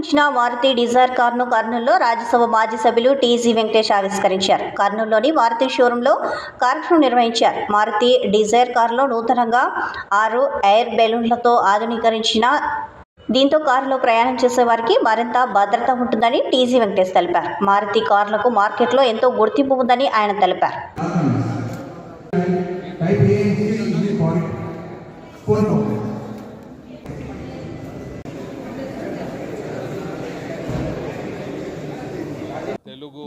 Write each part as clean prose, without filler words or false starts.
రూపొందించిన మారుతి డిజైర్ కారును కర్నూలులో రాజ్యసభ మాజీ సభ్యులు టీజీ వెంకటేష్ ఆవిష్కరించారు. కర్నూలులోని మారుతి షోరూంలో కార్యక్రమం నిర్వహించారు. మారుతి డిజైర్ కారులో నూతనంగా 6 ఎయిర్ బెలూన్లతో ఆధునీకరించిన దీంతో కారులో ప్రయాణం చేసే వారికి మరింత భద్రత ఉంటుందని టీజీ వెంకటేష్ తెలిపారు. మారుతి కార్లకు మార్కెట్లో ఎంతో గుర్తింపు ఉందని ఆయన తెలిపారు. తెలుగు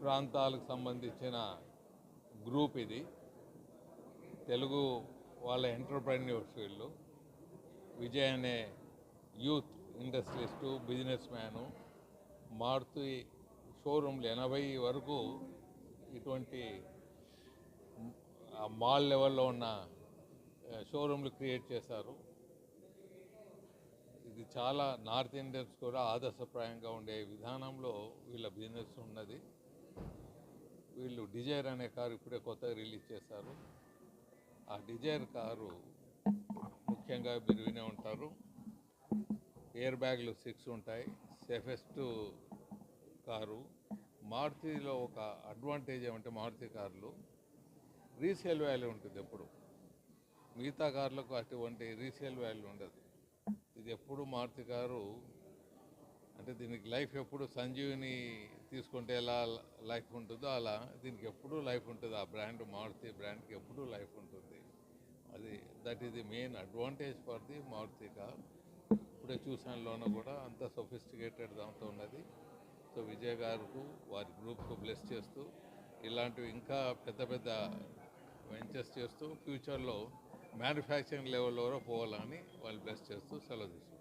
ప్రాంతాలకు సంబంధించిన గ్రూప్ ఇది. తెలుగు వాళ్ళ ఎంటర్ప్రెన్యూర్స్ వీళ్ళు. విజయ్ అనే youth industrialist, businessman Maruti షోరూమ్లు 80 వరకు ఇటువంటి మాల్ లెవెల్లో ఉన్న షోరూమ్లు క్రియేట్ చేశారు. ఇది చాలా నార్త్ ఇండియన్స్ కూడా ఆదర్శప్రాయంగా ఉండే విధానంలో వీళ్ళ బిజినెస్ ఉన్నది. వీళ్ళు డిజైర్ అనే కారు ఇప్పుడే కొత్తగా రిలీజ్ చేశారు. ఆ డిజైర్ కారు ముఖ్యంగా మీరు వినే ఉంటారు, ఎయిర్ బ్యాగ్లు 6 ఉంటాయి, సేఫెస్ట్ కారు. మారుతిలో ఒక అడ్వాంటేజ్ ఏమంటే మారుతి కార్లు రీసేల్ వాల్యూ ఉంటుంది. ఎప్పుడు మిగతా కార్లకు అటువంటి రీసేల్ వాల్యూ ఉండదు. ఇది ఎప్పుడు మారుతి కారు అంటే దీనికి లైఫ్ ఎప్పుడు సంజీవిని తీసుకుంటే ఎలా లైఫ్ ఉంటుందో అలా దీనికి ఎప్పుడూ లైఫ్ ఉంటుంది. ఆ బ్రాండ్ మారుతి బ్రాండ్కి ఎప్పుడూ లైఫ్ ఉంటుంది. That is the main advantage for the Maruti car. ఇప్పుడే చూసానులోనూ కూడా అంత సొఫిస్టికేటెడ్ దాంతో ఉన్నది. సో విజయ్ గారికి వారి గ్రూప్కు బ్లెస్ చేస్తూ ఇలాంటివి ఇంకా పెద్ద పెద్ద వెంచర్స్ చేస్తూ ఫ్యూచర్లో మ్యానుఫ్యాక్చరింగ్ లెవెల్లో పోవాలని వాళ్ళు బ్లెస్ చేస్తూ సెలవు తీసుకుంటారు.